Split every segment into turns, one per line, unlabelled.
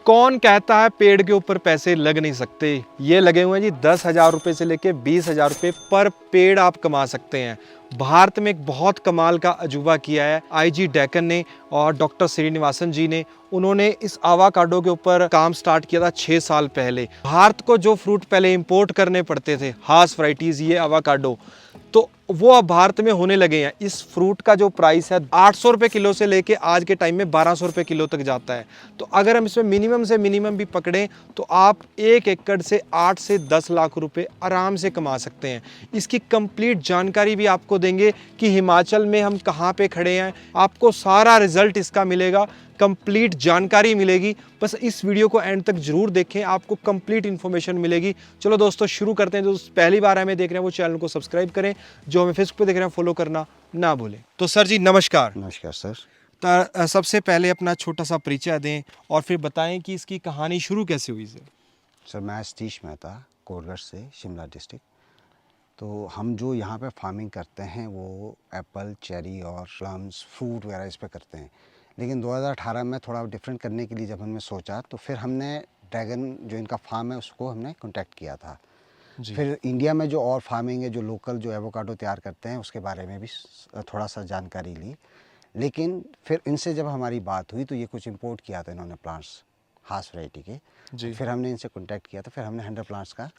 कौन कहता है पेड़ के ऊपर पैसे लग नहीं सकते? ये लगे हुए हैं जी 10,000 रुपये से लेके 20,000 रुपये पर पेड़ आप कमा सकते हैं। भारत में एक बहुत कमाल का अजूबा किया है आईजी डेकन ने और डॉक्टर श्रीनिवासन जी ने। उन्होंने इस आवाकाडो के ऊपर काम स्टार्ट किया था 6 साल पहले। भारत को जो फ्रूट पहले इंपोर्ट करने पड़ते थे, हास वैरायटीज ये आवाकाडो, तो वो अब भारत में होने लगे हैं। इस फ्रूट का जो प्राइस है 800 रुपये किलो से लेके आज के टाइम में 1200 रुपये किलो तक जाता है। तो अगर हम इसमें मिनिमम से मिनिमम भी पकड़ें तो आप 1 एकड़ से 8 से 10 लाख रुपए आराम से कमा सकते हैं। इसकी कंप्लीट जानकारी भी आपको देंगे कि हिमाचल में हम कहाँ पे खड़े हैं। आपको सारा रिजल्ट इसका मिलेगा, कंप्लीट जानकारी मिलेगी। बस इस वीडियो को एंड तक जरूर देखें, आपको कंप्लीट इन्फॉर्मेशन मिलेगी। चलो दोस्तों शुरू करते हैं। जो पहली बार हमें देख रहे हैं वो चैनल को सब्सक्राइब करें, जो हमें फेसबुक पे देख रहे हैं फॉलो करना ना भूलें। तो सर जी नमस्कार।
नमस्कार सर।
तो सबसे पहले अपना छोटा सा परिचय दें और फिर बताएं कि इसकी कहानी शुरू कैसे हुई सर।
सर मैं सतीश मेहता, कोटगढ़ से, शिमला डिस्ट्रिक्ट। तो हम जो यहाँ पे फार्मिंग करते हैं वो एप्पल, चेरी और प्लम्स, फ्रूट वगैरह इस पे करते हैं। लेकिन 2018 में थोड़ा डिफरेंट करने के लिए जब हमने सोचा तो फिर हमने ड्रैगन जो इनका फार्म है उसको हमने कांटेक्ट किया था। फिर इंडिया में जो और फार्मिंग है, जो लोकल जो एवोकाडो तैयार करते हैं उसके बारे में भी थोड़ा सा जानकारी ली। लेकिन फिर इनसे जब हमारी बात हुई तो ये कुछ इंपोर्ट किया था इन्होंने प्लांट्स, हास वैरायटी के।
जी।
फिर हमने इनसे कांटेक्ट किया तो फिर हमने 100 प्लांट्स का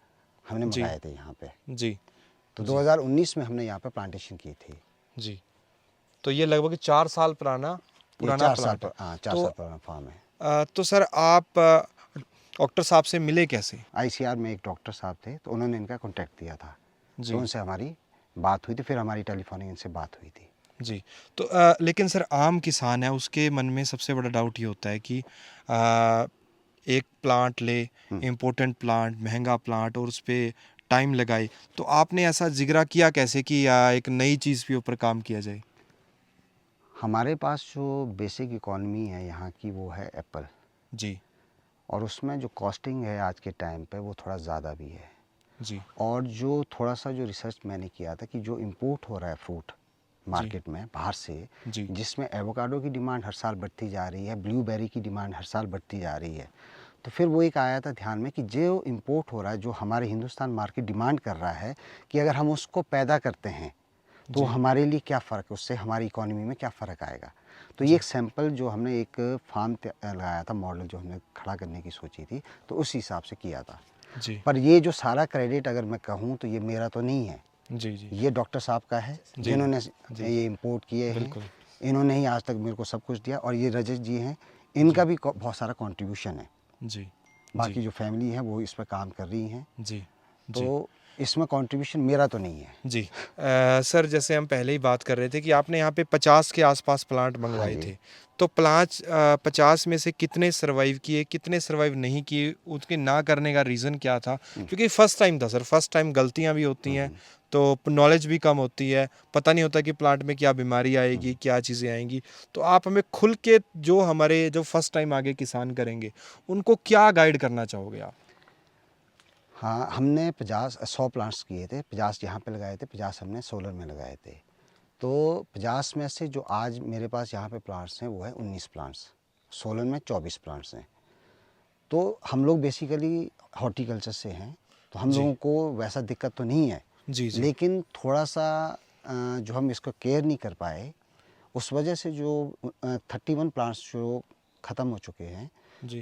हमने
जी।
मंगाए थे यहाँ पे।
जी।
तो 2019 में हमने यहाँ पे प्लांटेशन की थी।
जी। तो ये लगभग 4 साल पुराना
ये 4 साल
प्लांट है।
हाँ 4
तो
साल पुराना फार्म है।
तो सर आप डॉक्टर साहब से मिले कैसे?
आईसीआर में एक डॉक्टर साहब थे तो उन्होंने इनका कांटेक्ट दिया था।
जी।
तो उनसे हमारी बात हुई थी, फिर हमारी टेलीफोनिक इनसे बात हुई थी।
जी। तो लेकिन सर आम किसान है उसके मन में सबसे बड़ा डाउट ये होता है कि एक प्लांट ले, इम्पोर्टेंट प्लांट, महंगा प्लांट और उस पर टाइम लगाए, तो आपने ऐसा जिगरा किया कैसे कि एक नई चीज़ के ऊपर काम किया जाए?
हमारे पास जो बेसिक इकॉनमी है यहाँ की वो है एप्पल,
जी।
और उसमें जो कॉस्टिंग है आज के टाइम पे वो थोड़ा ज़्यादा भी है।
जी।
और जो थोड़ा सा जो रिसर्च मैंने किया था कि जो इंपोर्ट हो रहा है फ्रूट मार्केट में बाहर से,
जी।
जिसमें एवोकाडो की डिमांड हर साल बढ़ती जा रही है, ब्लूबेरी की डिमांड हर साल बढ़ती जा रही है, तो फिर वो एक आया था ध्यान में कि जो इंपोर्ट हो रहा है, जो हमारे हिंदुस्तान मार्केट डिमांड कर रहा है, कि अगर हम उसको पैदा करते हैं तो हमारे लिए क्या फ़र्क, उससे हमारी इकोनॉमी में क्या फ़र्क आएगा। तो ये एक सैंपल जो हमने एक फार्म लगाया था, मॉडल जो हमने खड़ा करने की सोची थी, तो उस हिसाब से किया था।
जी।
पर ये जो सारा क्रेडिट अगर मैं कहूँ तो ये मेरा तो नहीं है।
जी। जी।
ये डॉक्टर साहब का है जिन्होंने ये इंपोर्ट किए हैं। इन्होंने ही आज तक मेरे को सब कुछ दिया। और ये रजत जी हैं, इनका भी बहुत सारा कंट्रीब्यूशन है।
जी।
बाकी जो फैमिली है वो इस पर काम कर रही हैं।
जी।
तो इसमें कंट्रीब्यूशन मेरा तो नहीं है।
जी। सर जैसे हम पहले ही बात कर रहे थे कि आपने यहाँ पे 50 के आसपास प्लांट मंगवाए थे, तो प्लांट 50 में से कितने सर्वाइव किए, कितने सर्वाइव नहीं किए, उसके ना करने का रीज़न क्या था? क्योंकि फर्स्ट टाइम था सर, फर्स्ट टाइम गलतियाँ भी होती हैं, तो नॉलेज भी कम होती है, पता नहीं होता कि प्लांट में क्या बीमारी आएगी, क्या चीज़ें आएंगी। तो आप हमें खुल के जो हमारे जो फर्स्ट टाइम आगे किसान करेंगे उनको क्या गाइड करना चाहोगे आप?
हाँ, हमने 100 प्लांट्स किए थे। 50 यहाँ पे लगाए थे, 50 हमने सोलर में लगाए थे। तो 50 में से जो आज मेरे पास यहाँ पे प्लांट्स हैं वो है 19 प्लांट्स, सोलर में 24 प्लांट्स हैं। तो हम लोग बेसिकली हॉर्टिकल्चर से हैं, तो हम लोगों को वैसा दिक्कत तो नहीं है।
जी। जी।
लेकिन थोड़ा सा जो हम इसको केयर नहीं कर पाए, उस वजह से जो 31 प्लांट्स जो ख़त्म हो चुके हैं,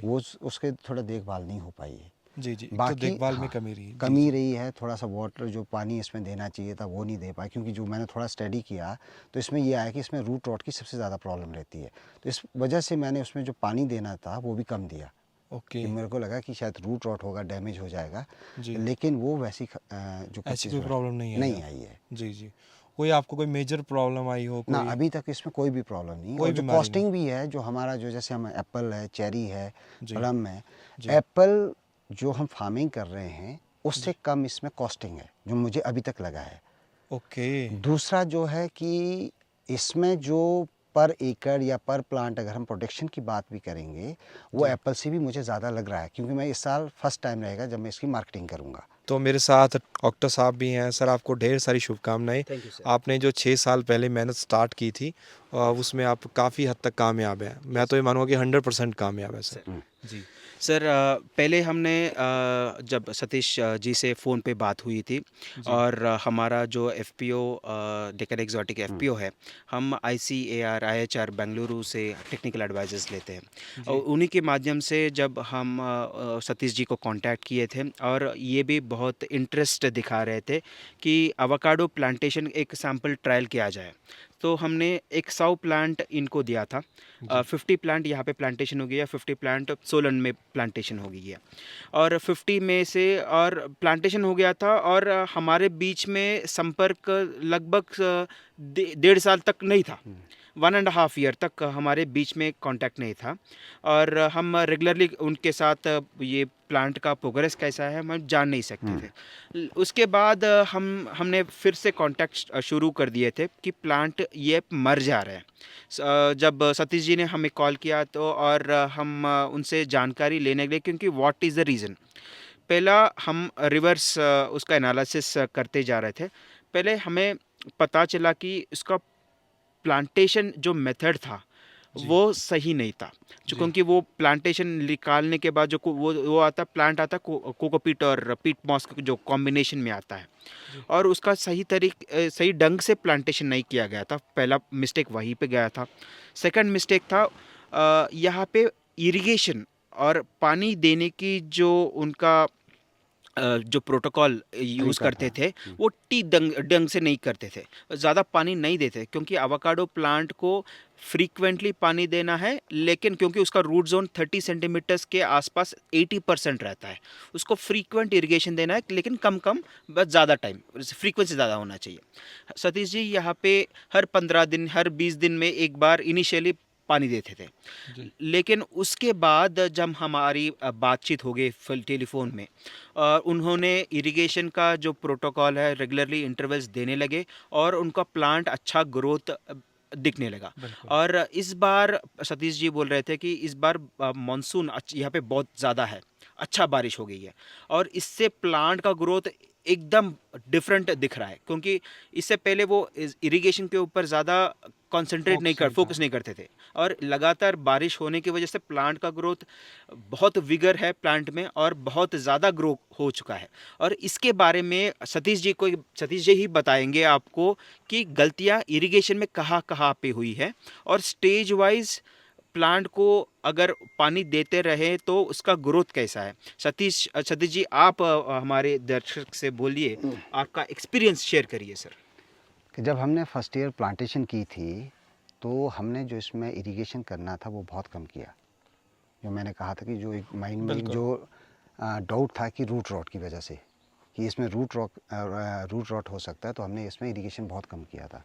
वो उसके थोड़ा देखभाल नहीं हो पाई है।
जी। जी।
बाकी
तो देखभाल में
हाँ,
कमी रही।
कमी रही है। थोड़ा सा वाटर जो पानी इसमें देना चाहिए था वो नहीं दे पाए, क्योंकि जो मैंने थोड़ा स्टडी किया तो इसमें ये आया कि इसमें रूट रॉट की सबसे ज़्यादा प्रॉब्लम रहती है। तो इस वजह से मैंने उसमें जो पानी देना था वो भी कम दिया। कि मेरे को लगा कि शायद रूट रॉट होगा, डैमेज हो जाएगा, लेकिन वो वैसी जो
ऐसी कोई प्रॉब्लम
नहीं आई है।
जी। जी। कोई आपको कोई मेजर प्रॉब्लम आई हो?
ना,
कोई
अभी तक इसमें कोई भी प्रॉब्लम नहीं।
कोई
और जो
बीमारी
कॉस्टिंग भी है, जो हमारा जो जैसे हम एप्पल है, चेरी है, प्लम है,
जी।
एप्पल जो हम फार्मिंग कर रहे हैं उससे कम इसमें कॉस्टिंग है, जो मुझे अभी तक लगा है।
ओके।
दूसरा जो है कि इसमें जो पर एकड़ या पर प्लांट अगर हम प्रोडक्शन की बात भी करेंगे, वो एप्पल से भी मुझे ज़्यादा लग रहा है, क्योंकि मैं इस साल फर्स्ट टाइम रहेगा जब मैं इसकी मार्केटिंग करूँगा।
तो मेरे साथ डॉक्टर साहब भी हैं। सर आपको ढेर सारी शुभकामनाएं। आपने जो 6 साल पहले मेहनत स्टार्ट की थी उसमें आप काफ़ी हद तक कामयाब हैं। मैं तो ये मानूंगा कि 100% कामयाब है सर। जी
सर पहले हमने जब सतीश जी से फ़ोन पे बात हुई थी
जी
और हमारा जो एफपीओ डेक्कन एक्सोटिक
हम्म,
एफपीओ है, हम आईसीएआर आईएचआर बेंगलुरु से टेक्निकल एडवाइजर्स लेते हैं और
जी
उन्हीं के माध्यम से जब हम सतीश जी को कांटेक्ट किए थे और ये भी बहुत इंटरेस्ट दिखा रहे थे कि एवोकाडो प्लांटेशन एक सैंपल ट्रायल किया जाए। तो हमने एक 100 प्लांट इनको दिया था।
जी
50 प्लांट यहाँ पे प्लांटेशन हो गई है, 50 प्लांट सोलन में प्लांटेशन हो गई है और 50 में से और प्लांटेशन हो गया था और हमारे बीच में संपर्क लगभग 1.5 साल तक नहीं था। 1.5 ईयर तक हमारे बीच में कांटेक्ट नहीं था और हम रेगुलरली उनके साथ ये प्लांट का प्रोग्रेस कैसा है हम जान नहीं सकते थे। उसके बाद हमने फिर से कांटेक्ट शुरू कर दिए थे कि प्लांट ये मर जा रहे हैं। जब सतीश जी ने हमें कॉल किया तो और हम उनसे जानकारी लेने गए क्योंकि व्हाट इज़ द रीज़न। पहला हम रिवर्स उसका एनालिसिस करते जा रहे थे। पहले हमें पता चला कि उसका प्लांटेशन जो मेथड था
जी
वो सही नहीं था।
जी
क्योंकि वो प्लांटेशन निकालने के बाद जो वो आता प्लांट आता कोकोपीट और पीट मॉस का जो कॉम्बिनेशन में आता है
जी
और उसका सही ढंग से प्लांटेशन नहीं किया गया था। पहला मिस्टेक वहीं पे गया था। सेकंड मिस्टेक था यहाँ पे इरिगेशन और पानी देने की जो उनका जो प्रोटोकॉल यूज़
तरीका
करते
था।
थे वो ठीक ढंग से नहीं करते थे। ज़्यादा पानी नहीं देते क्योंकि एवोकाडो प्लांट को फ्रीक्वेंटली पानी देना है, लेकिन क्योंकि उसका रूट ज़ोन 30 सेंटीमीटर्स के आसपास 80% रहता है, उसको फ्रीक्वेंट इरिगेशन देना है लेकिन कम-कम बस ज़्यादा टाइम फ्रीक्वेंसी ज़्यादा होना चाहिए। सतीश जी यहाँ पे हर 15 दिन, हर 20 दिन में एक बार इनिशियली पानी देते थे।
जी
लेकिन उसके बाद जब हमारी बातचीत हो गई फिर टेलीफोन में, उन्होंने इरिगेशन का जो प्रोटोकॉल है रेगुलरली इंटरवल्स देने लगे और उनका प्लांट अच्छा ग्रोथ दिखने लगा।
बिल्कुल
और इस बार सतीश जी बोल रहे थे कि इस बार मानसून यहाँ पे बहुत ज़्यादा है, अच्छा बारिश हो गई है और इससे प्लांट का ग्रोथ एकदम डिफरेंट दिख रहा है क्योंकि इससे पहले वो इरिगेशन के ऊपर ज़्यादा कंसंट्रेट नहीं
फोकस
कर
नहीं था
फोकस नहीं करते थे और लगातार बारिश होने की वजह से प्लांट का ग्रोथ बहुत विगर है प्लांट में और बहुत ज़्यादा ग्रो हो चुका है। और इसके बारे में सतीश जी ही बताएंगे आपको कि गलतियां इरिगेशन में कहाँ कहाँ पे हुई है और स्टेज वाइज प्लांट को अगर पानी देते रहे तो उसका ग्रोथ कैसा है। सतीश जी आप हमारे दर्शक से बोलिए, आपका एक्सपीरियंस शेयर करिए सर।
कि जब हमने फर्स्ट ईयर प्लांटेशन की थी तो हमने जो इसमें इरिगेशन करना था वो बहुत कम किया। जो मैंने कहा था कि जो एक माइंड में एक
बिल्कुल
जो डाउट था कि रूट रॉट की वजह से कि इसमें रूट रॉट हो सकता है, तो हमने इसमें इरिगेशन बहुत कम किया था।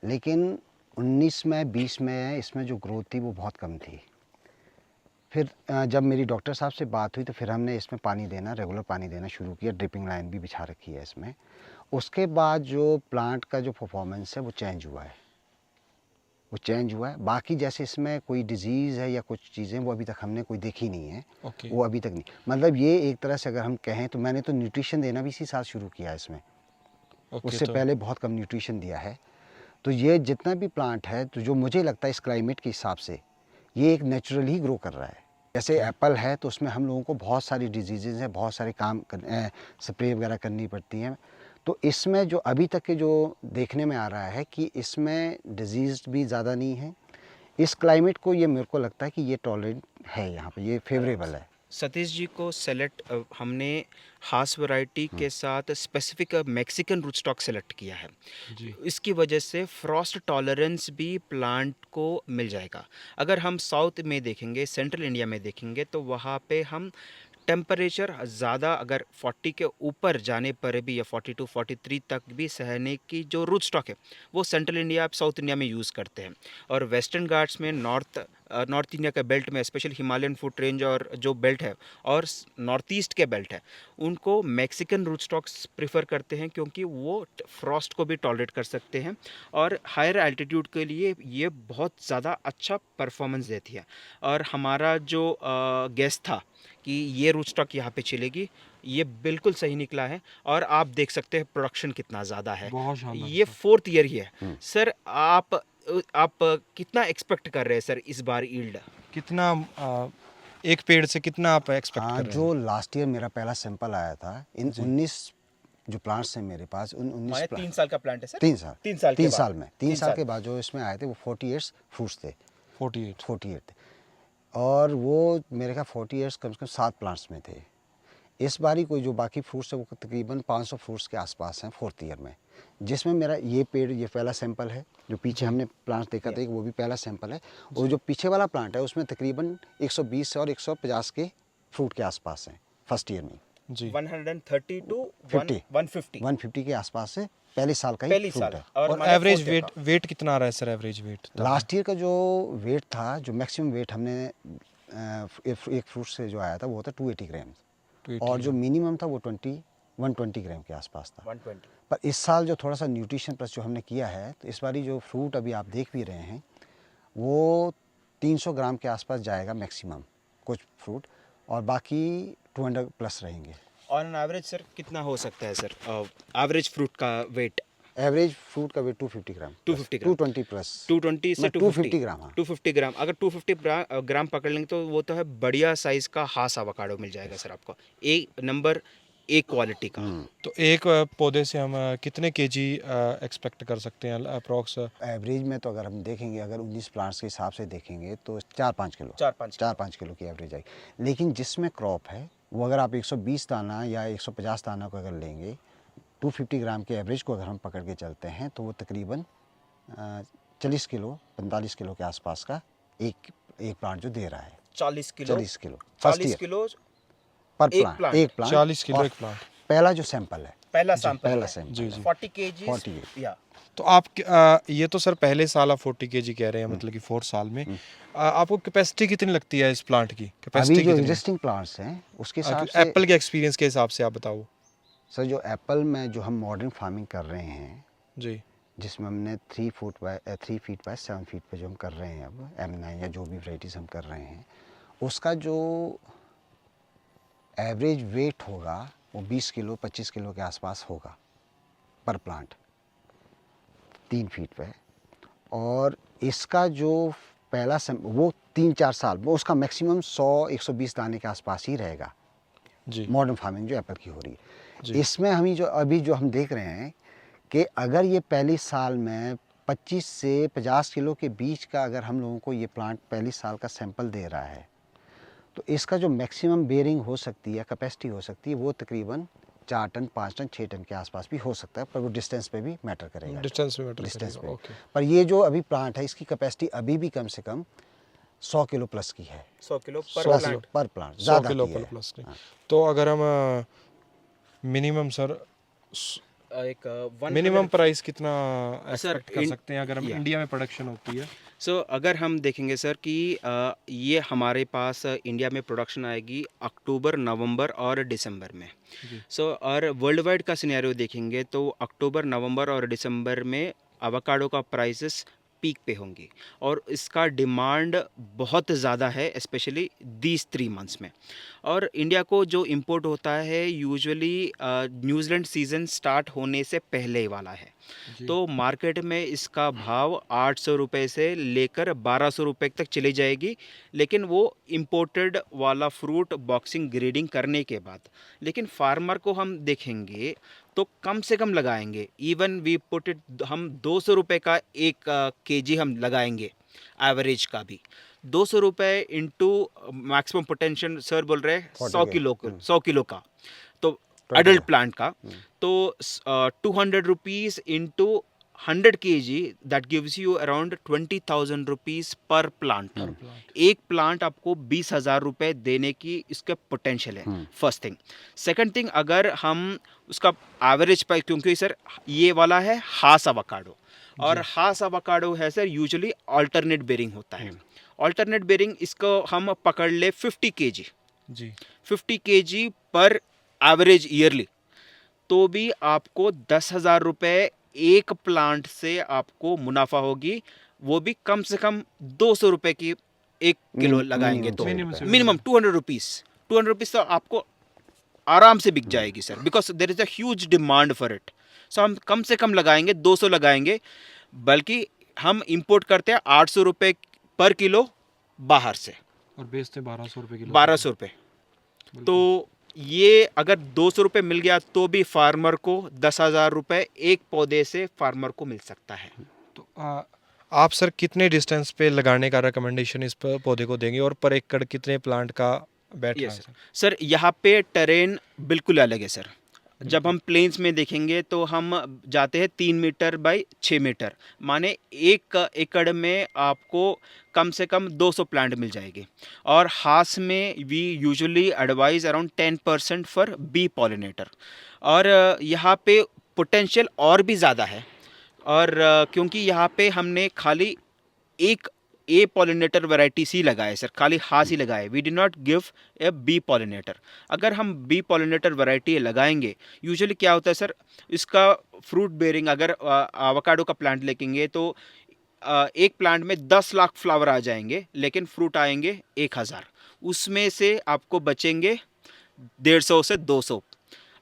लेकिन 19 में 20 में इसमें जो ग्रोथ थी वो बहुत कम थी। फिर जब मेरी डॉक्टर साहब से बात हुई तो फिर हमने इसमें पानी देना, रेगुलर पानी देना शुरू किया। ड्रिपिंग लाइन भी बिछा रखी है इसमें। उसके बाद जो प्लांट का जो परफॉर्मेंस है वो चेंज हुआ है, वो चेंज हुआ है। बाकी जैसे इसमें कोई डिज़ीज़ है या कुछ चीज़ें वो अभी तक हमने कोई देखी नहीं है।
ओके
वो अभी तक नहीं, मतलब ये एक तरह से अगर हम कहें तो मैंने तो न्यूट्रिशन देना भी इसी साल शुरू किया है इसमें।
ओके
उससे
तो
पहले बहुत कम न्यूट्रिशन दिया है। तो ये जितना भी प्लांट है तो जो मुझे लगता है इस क्लाइमेट के हिसाब से ये एक नेचुरल ही ग्रो कर रहा है। जैसे
ओके
एप्पल है तो उसमें हम लोगों को बहुत सारी डिजीज़ हैं, बहुत सारे स्प्रे वगैरह करनी पड़ती हैं। तो इसमें जो अभी तक के जो देखने में आ रहा है कि इसमें डिजीज़ भी ज़्यादा नहीं है। इस क्लाइमेट को ये मेरे को लगता है कि ये टॉलरेट है, यहाँ पे ये फेवरेबल है।
सतीश जी को सेलेक्ट हमने हास वैरायटी के साथ specific Mexican root stock select किया है।
जी
इसकी वजह से फ्रॉस्ट टॉलरेंस भी प्लांट को मिल जाएगा। अगर हम साउथ में देखेंगे, सेंट्रल इंडिया में देखेंगे तो वहाँ पे हम टेम्परेचर ज़्यादा अगर 40 के ऊपर जाने पर भी या 42 43 तक भी सहने की जो रूट स्टॉक है वो सेंट्रल इंडिया साउथ इंडिया में यूज़ करते हैं। और वेस्टर्न घाट्स में नॉर्थ इंडिया के बेल्ट में स्पेशल हिमालयन फुट रेंज और जो बेल्ट है और नॉर्थ ईस्ट के बेल्ट है उनको मैक्सिकन रूट स्टॉक्स प्रेफर करते हैं क्योंकि वो फ्रॉस्ट को भी टॉलरेट कर सकते हैं और हायर एल्टीट्यूड के लिए ये बहुत ज़्यादा अच्छा परफॉर्मेंस देती है। और हमारा जो गेस था कि ये रूट स्टॉक यहाँ पे चलेगी, ये बिल्कुल सही निकला है और आप देख सकते हैं प्रोडक्शन कितना ज़्यादा है।
बहुत शानदार
ये
सर।
4th ईयर ही है। सर आप कितना एक्सपेक्ट कर रहे हैं सर इस बार यील्ड?
कितना एक पेड़ से कितना आप एक्सपेक्ट
हाँ,
कर रहे
जो
हैं?
लास्ट ईयर मेरा पहला सैंपल आया था, इन 19 जो प्लांट्स हैं मेरे पास, उन 19
माने 3 साल का प्लांट है सर?
3 साल
3 साल के
3
बाद?
साल में 3
3
साल
साल
के बाद जो इसमें आए थे वो 48 फ्रूट्स थे,
48।
48 थे। और वो मेरे ख्याल 48 कम से कम 7 प्लांट्स में थे। इस बारी कोई जो बाकी फ्रूट्स है वो तकरीबन 500 फ्रूट्स के आसपास हैं 4th ईयर में, जिसमें मेरा ये पेड़, ये पहला सैंपल है। जो पीछे हमने प्लांट देखा था वो भी पहला सैंपल है, और जो पीछे वाला प्लांट है उसमें तकरीबन 120 और 150 के फ्रूट के आसपास हैं फर्स्ट ईयर में।
जी
130 टू
50
150
150 के आसपास से पहले साल का ही
पहली
फ्रूट
साल
है।
और
माने
average
fourth year
weight weight कितना आ रहा है sir? Average weight
last year का जो वेट था, जो मैक्सिमम वेट हमने एक फ्रूट से जो आया था वो था 280 ग्राम, और जो मिनिमम था वो 120 ग्राम के आसपास था।
120
पर इस साल जो थोड़ा सा न्यूट्रिशन प्लस जो हमने किया है, तो इस बारी जो फ्रूट अभी आप देख भी रहे हैं वो 300 ग्राम के आसपास जाएगा मैक्सिमम कुछ फ्रूट, और बाकी 200 प्लस रहेंगे।
ऑन एवरेज सर कितना हो सकता है सर एवरेज फ्रूट का वेट?
एवरेज फ्रूट का वेट 250 ग्राम
250 ग्राम
220 प्लस
220 से
250 ग्राम। हाँ,
250 ग्राम। अगर 250 ग्राम पकड़ लेंगे तो वो तो है बढ़िया साइज का हास अवोकाडो मिल जाएगा सर आपको, एक नंबर, एक क्वालिटी का।
तो एक पौधे से हम कितने केजी एक्सपेक्ट कर सकते हैं अप्रॉक्स?
एवरेज में तो अगर हम देखेंगे, अगर 19 प्लांट्स के हिसाब से देखेंगे तो 4-5 किलो 4-5 किलो की एवरेज आएगी। लेकिन जिसमें क्रॉप है वो अगर आप 120 दाना या 150 दाना को अगर लेंगे, 250 ग्राम के एवरेज को अगर हम पकड़ के चलते हैं तो वो तकरीबन 40 किलो 45 किलो के आसपास का एक प्लांट जो दे रहा है।
40 kilo
40 kilo first
40
year
kilo
पर
एक
प्लांट,
प्लांट।
एक प्लांट
40 किलो
और
एक प्लांट।
पहला जो सैंपल है,
पहला सैंपल
पहला
है।
सैंपल
जी, जी।
40 केजी
48
या
तो आप ये तो सर पहले साल आप 40 केजी कह रहे हैं, मतलब कि 4 साल में आपको कैपेसिटी कितनी लगती है इस प्लांट की?
अभी
कैपेसिटी
जो
कितनी?
एग्जिस्टिंग प्लांट्स हैं उसके हिसाब से
एप्पल के एक्सपीरियंस के हिसाब से आप बताओ।
सर, जो एप्पल में जो हम मॉडर्न फार्मिंग कर रहे हैं,
जी
जिसमें हमने 3 फीट बाय 7 फीट पे जो हम कर रहे हैं, अब M9 या जो भी वैरायटीज़ हम कर रहे हैं, उसका जो एवरेज वेट होगा वो 20 किलो 25 किलो के आसपास होगा पर प्लांट 3 फीट पे। और इसका जो पहला वो 3-4 साल वो उसका मैक्सिमम 100-120 दाने के आसपास ही रहेगा।
जी
मॉडर्न फार्मिंग जो एप्पल की हो रही
जी।
है, इसमें हम जो अभी जो हम देख रहे हैं कि अगर ये पहली साल में 25 से 50 किलो के बीच का अगर हम लोगों को ये प्लांट पहली साल का सैंपल दे रहा है, तो इसका जो मैक्सिमम बेयरिंग हो सकती है, कैपेसिटी हो सकती है, वो तकरीबन 4 टन 5 टन 6 टन के आसपास भी हो सकता है, पर वो डिस्टेंस पे भी मैटर करेगा।
डिस्टेंस में मैटर
डिस्टेंस
करेगा,
पे।
ओके।
पर ये जो अभी प्लांट है इसकी कैपेसिटी अभी भी कम से कम 100 किलो प्लस की है।
100 किलो पर
100
प्लांट।
पर प्लांट
100
ज़्यादा
किलो
की
पर
है।
प्लस की।
हाँ।
तो अगर हम मिनिमम सर
एक
मिनिमम प्राइस कितना
सर,
एक्सपेक्ट कर सकते हैं अगर हम
या।
इंडिया में प्रोडक्शन होती है?
सो अगर हम देखेंगे सर कि ये हमारे पास इंडिया में प्रोडक्शन आएगी अक्टूबर, नवंबर और दिसंबर में।
जी
सो और वर्ल्ड वाइड का सिनेरियो देखेंगे तो अक्टूबर, नवंबर और दिसंबर में एवोकाडो का प्राइसेस पीक पे होंगी और इसका डिमांड बहुत ज़्यादा है, स्पेशली दीज 3 मंथ्स में। और इंडिया को जो इंपोर्ट होता है यूजुअली न्यूजीलैंड सीज़न स्टार्ट होने से पहले ही वाला है।
जी।
तो मार्केट में इसका भाव 800 रुपये से लेकर 1200 रुपये तक चली जाएगी, लेकिन वो इम्पोर्टेड वाला फ्रूट बॉक्सिंग ग्रेडिंग करने के बाद। लेकिन फार्मर को हम देखेंगे तो कम से कम लगाएंगे, इवन वी पुट इट, हम 200 रुपये का एक केजी हम लगाएंगे एवरेज का भी। 200 रुपये इंटू मैक्सिमम पोटेंशियल सर बोल रहे हैं 100 किलो 100 किलो का, तो अडल्ट प्लांट का, तो 200 rupees into 100 kg that gives you around 20,000 rupees पर प्लांट। एक प्लांट आपको 20,000 रुपये देने की इसका पोटेंशियल है, फर्स्ट थिंग। सेकंड थिंग, अगर हम उसका एवरेज प्राइस, क्योंकि सर ये वाला है हास अवोकाडो और हास अवोकाडो है सर यूजुअली अल्टरनेट बेरिंग होता है। अल्टरनेट बेरिंग इसको हम पकड़ ले 50 kg,
जी
50 kg पर एवरेज ईयरली, तो भी आपको 10,000 रुपये एक प्लांट से आपको मुनाफा होगी, वो भी कम से कम 200 रुपये की एक किलो लगाएंगे तो मिनिमम 200 रुपीज़ 200 रुपीज़ तो आपको आराम से बिक जाएगी sir, because there is a huge demand for it. So हम कम से कम लगाएंगे 200 लगाएंगे, बल्कि हम इंपोर्ट करते हैं 800 रुपये पर किलो बाहर से।
और बेचते 1200 रुपये किलो।
1200 रुपये। तो ये अगर 200 रुपये मिल गया तो भी फार्मर को 10,000 रुपये एक पौधे से फार्मर को मिल सकता है।
तो आप सर कितने डिस्टेंस पे लगाने का रिकमेंडेशन इस पौधे को देंगे और पर एकड़ कितने प्लांट का बैठ रहा
यस
है?
सर, यहाँ पे टेरेन बिल्कुल अलग है सर। जब हम प्लेन्स में देखेंगे तो हम जाते हैं 3 मीटर बाई 6 मीटर, माने 1 एकड़ में आपको कम से कम 200 प्लांट मिल जाएगी। और हास में we usually advise around 10% for bee pollinator. और यहाँ पे पोटेंशियल और भी ज़्यादा है। और क्योंकि यहाँ पे हमने खाली एक ए पॉलिनेटर वैरायटी सी लगाए सर, खाली हास ही लगाए, we did not give a bee pollinator. अगर हम बी पॉलिनेटर वैरायटी लगाएंगे, यूजुअली क्या होता है सर, इसका फ्रूट बेयरिंग, अगर एवोकाडो का प्लांट लेंगे तो एक प्लांट में 10 लाख फ्लावर आ जाएंगे, लेकिन फ्रूट आएंगे 1000। उसमें से आपको बचेंगे 150 से 200।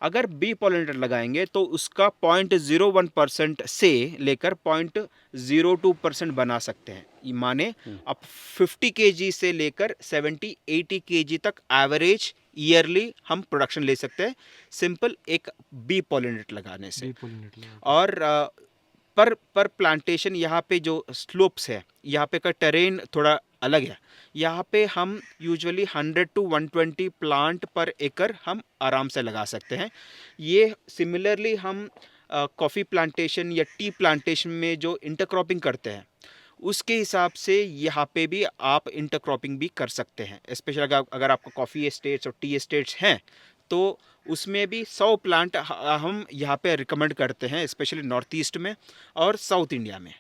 अगर बी पॉलिनेटर लगाएंगे तो उसका 0.01% से लेकर 0.02% बना सकते हैं। ये माने आप 50 केजी से लेकर 70-80 केजी तक एवरेज ईयरली हम प्रोडक्शन ले सकते हैं, सिंपल एक बी पॉलिनेटर लगाने से। और पर प्लांटेशन यहाँ पे जो स्लोप्स है, यहाँ पे का टेरेन थोड़ा अलग है। यहाँ पे हम यूजुअली 100 to 120 प्लांट पर एकड़ हम आराम से लगा सकते हैं। ये सिमिलरली हम कॉफ़ी प्लांटेशन या टी प्लांटेशन में जो इंटरक्रॉपिंग करते हैं, उसके हिसाब से यहाँ पे भी आप इंटरक्रॉपिंग भी कर सकते हैं। स्पेशल अगर आपका कॉफ़ी एस्टेट्स और टी एस्टेट्स हैं तो उसमें भी 100 प्लांट हम यहाँ पे रिकमेंड करते हैं, स्पेशली नॉर्थ ईस्ट में और साउथ इंडिया में।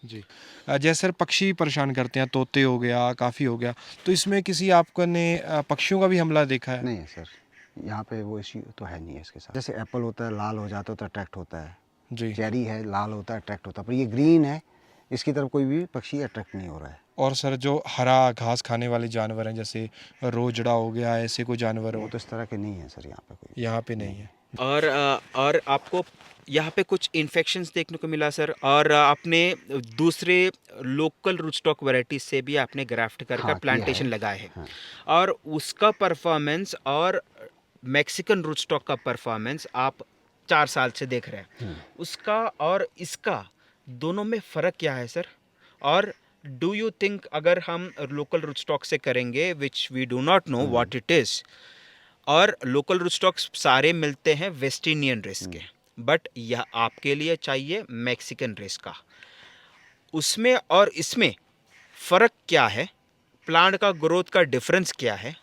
जी। जैसे सर पक्षी परेशान करते हैं, तोते हो गया, काफ़ी हो गया, तो इसमें किसी आपको ने पक्षियों का भी हमला देखा है?
नहीं है सर, यहाँ पे वो इश्यू तो है नहीं है इसके साथ। जैसे एप्पल होता है, लाल हो जाता है तो अट्रैक्ट होता है,
जी।
चेरी है लाल होता है अट्रैक्ट होता है, पर ये ग्रीन है, इसकी तरफ कोई भी पक्षी अट्रैक्ट नहीं हो रहा है।
और सर जो हरा घास खाने वाले जानवर हैं, जैसे रोजड़ा हो गया, ऐसे कोई जानवर
वो
हो?
तो इस तरह के नहीं है सर यहाँ पे कोई।
यहाँ पे नहीं है।
और आपको यहाँ पे कुछ इन्फेक्शंस देखने को मिला सर। और आपने दूसरे लोकल रूटस्टॉक वैरायटी से भी आपने ग्राफ्ट कर
हाँ, किया
प्लांटेशन
है।
लगाए हैं।
हाँ।
और उसका परफॉर्मेंस और मैक्सिकन रूटस्टॉक का परफॉर्मेंस आप 4 साल से देख रहे हैं। उसका और इसका दोनों में फ़र्क क्या है सर? और डू यू थिंक अगर हम लोकल रूटस्टॉक से करेंगे, which we do not know what it is, और लोकल रूटस्टॉक्स सारे मिलते हैं वेस्ट इंडियन रेस के, बट यह आपके लिए चाहिए मैक्सिकन रेस का, उसमें और इसमें फ़र्क क्या है? प्लांट का ग्रोथ का डिफरेंस क्या है?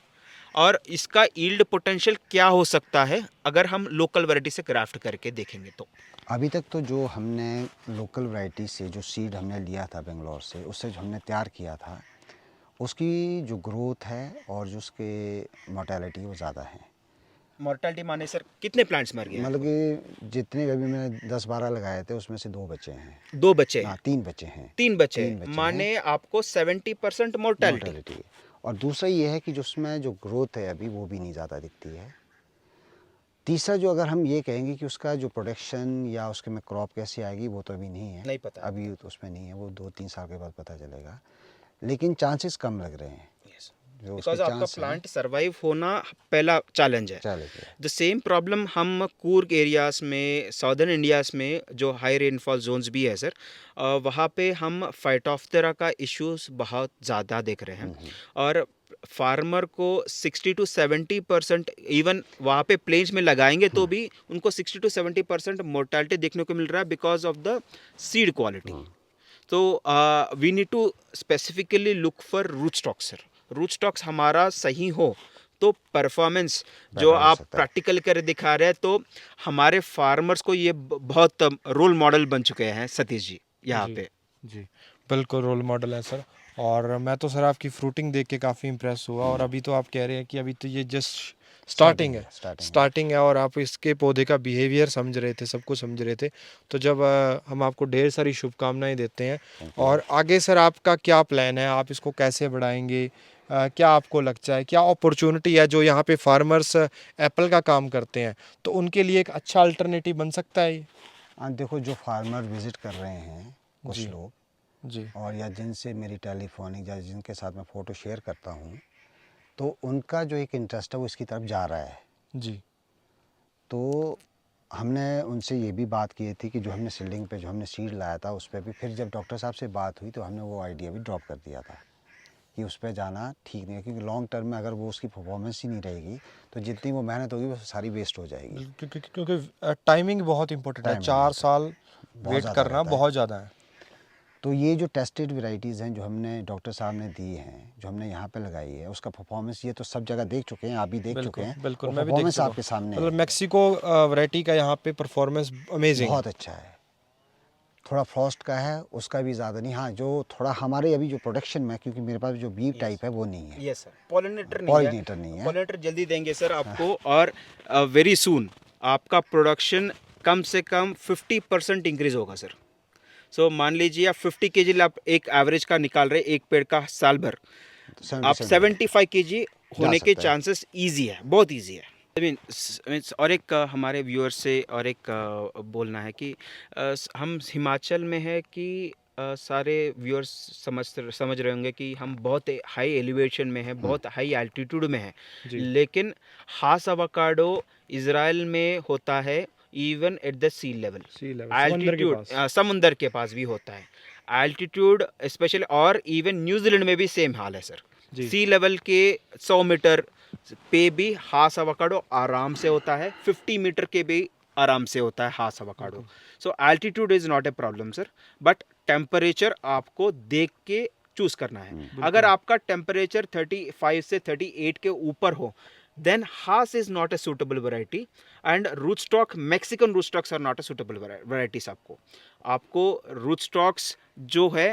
और इसका यील्ड पोटेंशियल क्या हो सकता है अगर हम लोकल वैरायटी से ग्राफ्ट करके देखेंगे तो?
अभी तक तो जो हमने लोकल वैरायटी से जो सीड हमने लिया था बेंगलोर से, उससे जो हमने तैयार किया था, उसकी जो ग्रोथ है और जो उसके मोर्टेलिटी वो ज़्यादा है।
मॉर्टेलिटी माने सर कितने प्लांट्स मर गए?
मतलब कि जितने अभी मैंने 10-12 लगाए थे उसमें से 2 बचे हैं।
2 बचे
हाँ,
हैं।
3 बचे हैं।
3 बचे
3 बचे
माने आपको 70% मोर्टेलिटी।
मोर्टेलिटी। और दूसरा ये है कि जो उसमें जो ग्रोथ है अभी वो भी नहीं ज़्यादा दिखती है। तीसरा जो अगर हम ये कहेंगे कि उसका जो प्रोडक्शन या उसके में क्रॉप कैसे आएगी वो तो अभी नहीं है।
नहीं पता।
अभी तो उसमें नहीं है, वो 2-3 साल के बाद पता चलेगा। लेकिन चांसेस कम लग रहे हैं। जो उसके
बिकॉज आपका
चांस हैं,
प्लांट सर्वाइव होना पहला चैलेंज है।
चलेगा।
द सेम प्रॉब्लम हम कूर्ग एरियाज में, साउदर्न इंडियाज़ में जो हाई रेनफॉल जोन्स भी है सर, वहाँ पे हम फाइटोप्थेरा का इश्यूज बहुत ज़्यादा देख रहे हैं। और फार्मर को 60 to 70%, इवन वहाँ पे प्लेन्स में लगाएंगे तो भी उनको 60 to 70% मोर्टालिटी देखने को मिल रहा है because of the seed quality. तो we need to specifically look for root stocks sir. Root stocks हमारा सही हो तो परफॉर्मेंस जो
बेटर हो
आप
सकता है।
प्रैक्टिकल कर दिखा रहे हैं, तो हमारे फार्मर्स को ये बहुत रोल मॉडल बन चुके हैं सतीश जी यहाँ
जी।
पे।
जी, बिल्कुल रोल मॉडल है सर। और मैं तो सर आपकी फ्रूटिंग देख के काफ़ी इम्प्रेस हुआ। और अभी तो आप कह रहे हैं कि अभी तो ये जस्ट स्टार्टिंग है, स्टार्टिंग है और आप इसके पौधे का बिहेवियर समझ रहे थे, सब कुछ समझ रहे थे। तो जब हम आपको ढेर सारी शुभकामनाएं देते हैं। और आगे सर आपका क्या प्लान है, आप इसको कैसे बढ़ाएंगे? क्या आपको लगता है, क्या अपॉर्चुनिटी है जो यहाँ पे फार्मर्स एप्पल का काम करते हैं, तो उनके लिए एक अच्छा अल्टरनेटिव बन सकता है ये?
देखो, जो फार्मर विज़िट कर रहे हैं कुछ
जी।
लोग,
जी।
और या जिनसे मेरी टेलीफोनिक या जिनके साथ मैं फ़ोटो शेयर करता हूँ, तो उनका जो एक इंटरेस्ट है वो इसकी तरफ जा रहा है।
जी।
तो हमने उनसे ये भी बात की थी कि जो हमने सीडिंग पे जो हमने सीड लाया था उस पे भी फिर जब डॉक्टर साहब से बात हुई तो हमने वो आइडिया भी ड्रॉप कर दिया था कि उस पे जाना ठीक नहीं है, क्योंकि लॉन्ग टर्म में अगर वो उसकी परफॉर्मेंस ही नहीं रहेगी तो जितनी वो मेहनत होगी वो सारी वेस्ट हो जाएगी।
क्योंकि टाइमिंग बहुत इंपॉर्टेंट है,
टाइमिंग
4
बहुत है,
साल
बहुत
वेट
ज़्यादा
करना
रहता है।
बहुत ज़्यादा है।
तो ये जो टेस्टेड वैरायटीज़ हैं जो हमने डॉक्टर साहब ने दी हैं, जो हमने यहाँ पे लगाई है, उसका परफॉर्मेंस ये तो सब जगह देख चुके हैं, आप भी देख चुके
बिल्कुल
हैं,
बिल्कुल,
वो
मैं भी देख
परफॉर्मेंस
चुका हूँ।
आपके सामने
मतलब
है,
मैक्सिको वैरायटी का यहाँ पे परफॉर्मेंस अमेजिंग है।
बहुत अच्छा है। थोड़ा फ्रॉस्ट का है, उसका भी ज़्यादा नहीं, हाँ जो थोड़ा हमारे अभी जो प्रोडक्शन में, क्योंकि मेरे पास जो बी टाइप है वो नहीं है,
यस सर, पॉलिनेटर नहीं है,
पॉलिनेटर नहीं है।
पॉलिनेटर जल्दी देंगे सर आपको, और वेरी सून आपका प्रोडक्शन कम से कम 50% इंक्रीज होगा सर। सो मान लीजिए आप 50 केजी आप एक एवरेज का निकाल रहे एक पेड़ का साल भर, आप 75 केजी होने के
सकता है।
चांसेस ईजी है, बहुत ईजी है। आई मीन और एक हमारे व्यूअर्स से और एक बोलना है कि हम हिमाचल में है कि सारे व्यूअर्स समझ रहे होंगे कि हम बहुत हाई एलिवेशन में है, बहुत हाई एल्टीट्यूड में है,
जी।
लेकिन हास अवाकाडो इज़राइल में होता है, even at the sea level,
समुंदर के
एल्टीट्यूड
पास।
समुंदर के पास भी होता है एल्टीट्यूड स्पेशली, और इवन न्यूजीलैंड में भी सेम हाल है सर।
जी।
सी लेवल के 100 मीटर पे भी हास अवाकाडो आराम से होता है, 50 मीटर के भी आराम से होता है हास avocado. So altitude is not a problem sir, but temperature आपको देख के चूज करना है। अगर आपका टेम्परेचर 35 से 38 के ऊपर हो, then Haas is not a suitable variety, and rootstock Mexican rootstocks are not a suitable varieties। आपको rootstocks जो है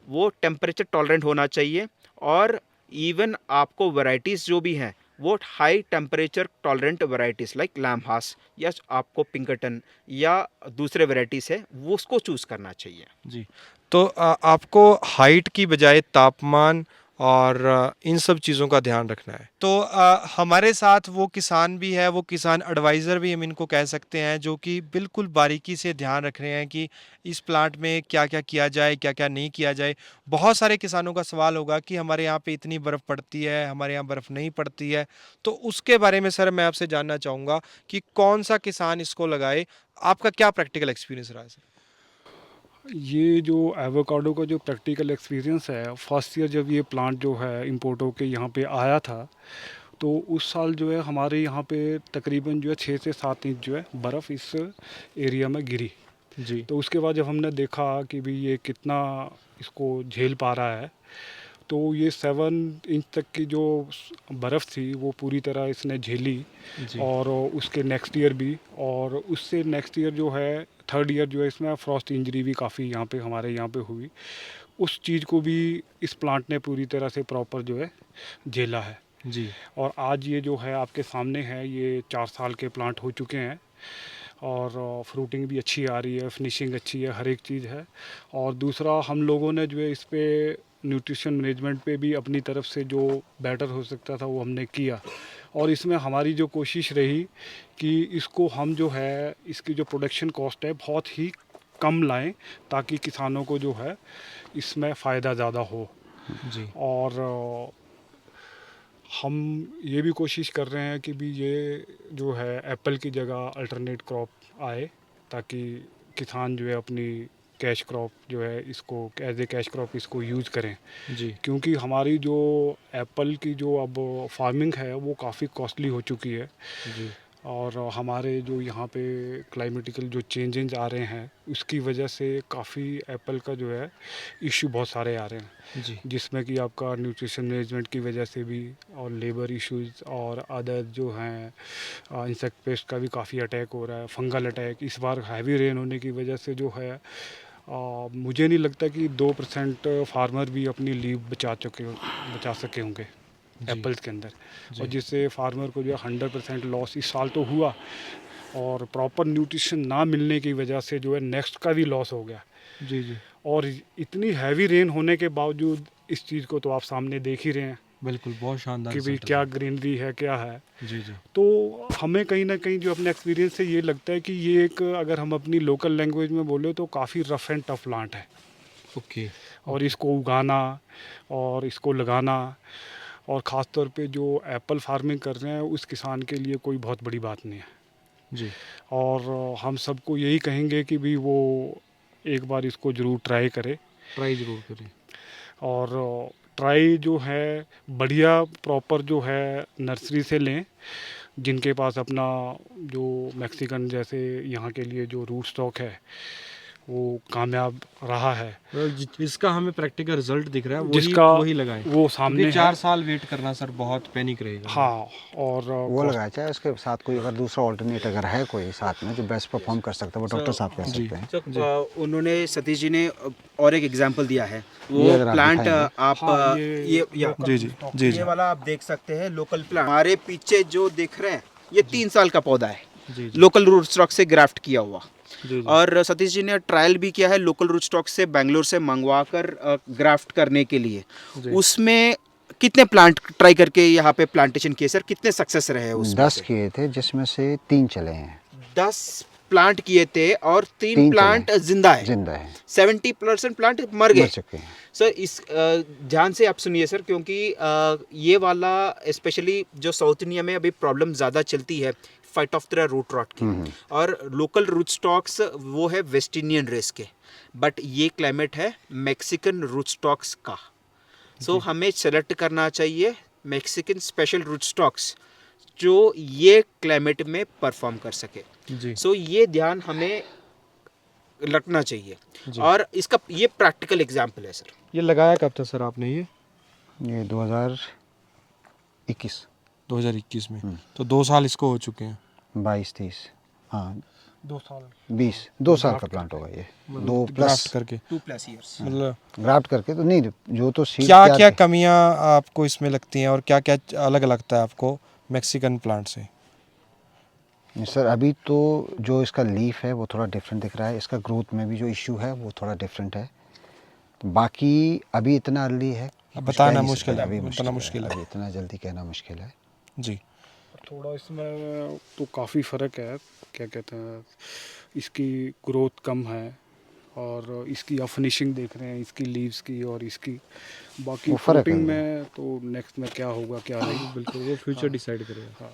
वो टेम्परेचर टॉलरेंट होना चाहिए, और इवन आपको वैरायटीज़ जो भी हैं वो high temperature tolerant varieties like lamb Hass, या आपको पिंकटन या दूसरे वैरायटीज़ है वो उसको चूज़ करना चाहिए।
जी। तो आपको हाइट की बजाय तापमान और इन सब चीज़ों का ध्यान रखना है। तो हमारे साथ वो किसान भी है, वो किसान एडवाइज़र भी हम इनको कह सकते हैं, जो कि बिल्कुल बारीकी से ध्यान रख रहे हैं कि इस प्लांट में क्या-क्या किया जाए, क्या-क्या नहीं किया जाए। बहुत सारे किसानों का सवाल होगा कि हमारे यहाँ पे इतनी बर्फ़ पड़ती है, हमारे यहाँ बर्फ़ नहीं पड़ती है। तो उसके बारे में सर मैं आपसे जानना चाहूँगा कि कौन-सा किसान इसको लगाए? आपका क्या प्रैक्टिकल एक्सपीरियंस रहा है सर?
ये जो एवोकाडो का जो प्रैक्टिकल एक्सपीरियंस है, फर्स्ट ईयर जब ये प्लांट जो है इंपोर्ट होके यहाँ पे आया था, तो उस साल जो है हमारे यहाँ पे तकरीबन जो है 6 से 7 इंच जो है बर्फ़ इस एरिया में गिरी।
जी।
तो उसके बाद जब हमने देखा कि भी ये कितना इसको झेल पा रहा है, तो ये 7 इंच तक की जो बर्फ़ थी वो पूरी तरह इसने झेली।
जी।
और उसके नेक्स्ट ईयर भी, और उससे नेक्स्ट ईयर जो है थर्ड ईयर जो है इसमें फ्रॉस्ट इंजरी भी काफ़ी यहाँ पे हमारे यहाँ पे हुई। उस चीज़ को भी इस प्लांट ने पूरी तरह से प्रॉपर जो है झेला है।
जी।
और आज ये जो है आपके सामने है, ये 4 साल के प्लांट हो चुके हैं, और फ्रूटिंग भी अच्छी आ रही है, फिनिशिंग अच्छी है, हर एक चीज़ है। और दूसरा हम लोगों ने जो है इस पे न्यूट्रिशन मैनेजमेंट पे भी अपनी तरफ से जो बेटर हो सकता था वो हमने किया। और इसमें हमारी जो कोशिश रही कि इसको हम जो है इसकी जो प्रोडक्शन कॉस्ट है बहुत ही कम लाएं, ताकि किसानों को जो है इसमें फ़ायदा ज़्यादा हो।
जी।
और हम ये भी कोशिश कर रहे हैं कि भी ये जो है एप्पल की जगह अल्टरनेट क्रॉप आए, ताकि किसान जो है अपनी कैश क्रॉप जो है इसको एज ए कैश क्रॉप इसको यूज़ करें।
जी।
क्योंकि हमारी जो एप्पल की जो अब फार्मिंग है वो काफ़ी कॉस्टली हो चुकी है।
जी।
और हमारे जो यहाँ पे क्लाइमेटिकल जो चेंजेस आ रहे हैं उसकी वजह से काफ़ी एप्पल का जो है इशू बहुत सारे आ रहे हैं,
जी।
जिसमें कि आपका न्यूट्रिशन मैनेजमेंट की वजह से भी, और लेबर इश्यूज, और अदर जो हैं इंसेक्ट पेस्ट का भी काफ़ी अटैक हो रहा है, फंगल अटैक। इस बार हैवी रेन होने की वजह से जो है मुझे नहीं लगता कि 2% फार्मर भी अपनी लीव बचा सके होंगे
जी।
एप्पल्स के अंदर।
जी।
और जिससे फार्मर को जो है 100% लॉस इस साल तो हुआ, और प्रॉपर न्यूट्रिशन ना मिलने की वजह से जो है नेक्स्ट का भी लॉस हो गया।
जी। जी।
और इतनी हैवी रेन होने के बावजूद इस चीज़ को तो आप सामने देख ही रहे हैं
बिल्कुल, बहुत शानदार
कि भाई
रिजल्ट
क्या
है।
ग्रीनरी है, क्या है।
जी। जी।
तो हमें कहीं ना कहीं जो अपने एक्सपीरियंस से ये लगता है कि ये एक, अगर हम अपनी लोकल लैंग्वेज में बोले तो काफ़ी रफ एंड टफ प्लांट है।
ओके।
और इसको उगाना और इसको लगाना और ख़ास तौर पे जो एप्पल फार्मिंग कर रहे हैं उस किसान के लिए कोई बहुत बड़ी बात नहीं है।
जी।
और हम सबको यही कहेंगे कि भी वो एक बार इसको ज़रूर ट्राई करे।
ट्राई ज़रूर करें।
और ट्राई जो है बढ़िया प्रॉपर जो है नर्सरी से लें, जिनके पास अपना जो मैक्सिकन जैसे यहाँ के लिए जो रूट स्टॉक है वो कामयाब रहा है,
जिसका हमें प्रैक्टिकल रिजल्ट दिख रहा है वही लगाएं।
वो सामने
क्योंकि 4
है।
साल वेट करना सर बहुत पैनिक रहेगा।
हाँ, और
वो लगाया चाहे उसके साथ कोई अगर दूसरा ऑल्टरनेट अगर है कोई साथ में जो बेस्ट परफॉर्म कर सकता है, वो डॉक्टर साहब कह सकते हैं।
तो उन्होंने सतीश जी ने और एक एग्जांपल दिया है,
ये
वो
अगर आप
प्लांट
दिखाएंगे।
आप
हाँ,
ये
जी जी जी
ये
जी
वाला आप देख सकते हैं लोकल प्लांट। हमारे पीछे जो दिख रहे हैं ये 3 साल का पौधा है,
जी
लोकल रूट स्टॉक से ग्राफ्ट किया हुआ।
जी
और सतीश जी ने ट्रायल भी किया है लोकल रूट स्टॉक से बेंगलोर से मंगवा कर ग्राफ्ट करने के लिए।
जी।
उसमें कितने प्लांट ट्राई करके यहाँ पे प्लांटेशन किए सर, कितने सक्सेस रहे उसमें
10
से?
किए थे जिसमें से 3 चले हैं।
10 प्लांट किए थे और 3
3
प्लांट जिंदा है,
जिंदा है,
70% प्लांट मर
मर
गए।
चुके हैं।
सर इस ध्यान से आप सुनिए सर, क्योंकि ये वाला स्पेशली जो साउथ इंडिया में अभी प्रॉब्लम ज़्यादा चलती है fight of the root rot की, और लोकल रूट स्टॉक्स वो है वेस्ट इंडियन रेस के, बट ये क्लाइमेट है मैक्सिकन रूट स्टॉक्स का। सो हमें सेलेक्ट करना चाहिए मैक्सिकन स्पेशल रूट स्टॉक्स जो ये क्लाइमेट में परफॉर्म कर सके।
जी
सो ये ध्यान हमें रखना चाहिए।
जी।
और इसका ये प्रैक्टिकल एग्जाम्पल है सर।
ये लगाया कब था सर आपने ये?
ये 2021
2021 में। तो 2 साल इसको हो चुके हैं।
22-23 हाँ
2 साल
2 साल का प्लांट होगा ये, 2
ग्राफ्ट
प्लस
करके
2+ years।
मतलब
ग्राफ्ट करके तो नहीं, जो तो सीड
क्या
तैयार
क्या
की-
कमियां आपको इसमें लगती हैं और क्या क्या अलग लगता है आपको मैक्सिकन प्लांट से?
सर अभी तो जो इसका लीफ है वो थोड़ा डिफरेंट दिख रहा है, इसका ग्रोथ में भी जो इशू है वो थोड़ा डिफरेंट है। बाकी अभी इतना अर्ली है,
अब
कुछ
बताना
कह नहीं
मुश्किल
सकते,
है,
अभी
बताना मुश्किल है।
अभी इतना जल्दी कहना मुश्किल है।
जी
थोड़ा इसमें तो काफ़ी फ़र्क है। क्या कहते हैं, इसकी ग्रोथ कम है और इसकी आप फिनिशिंग देख रहे हैं इसकी लीव्स की और इसकी, बाकी
वो फ़र्क है।
फ्रूटिंग में तो नेक्स्ट में क्या होगा क्या नहीं
बिल्कुल वो फ्यूचर डिसाइड करेगा।
हाँ।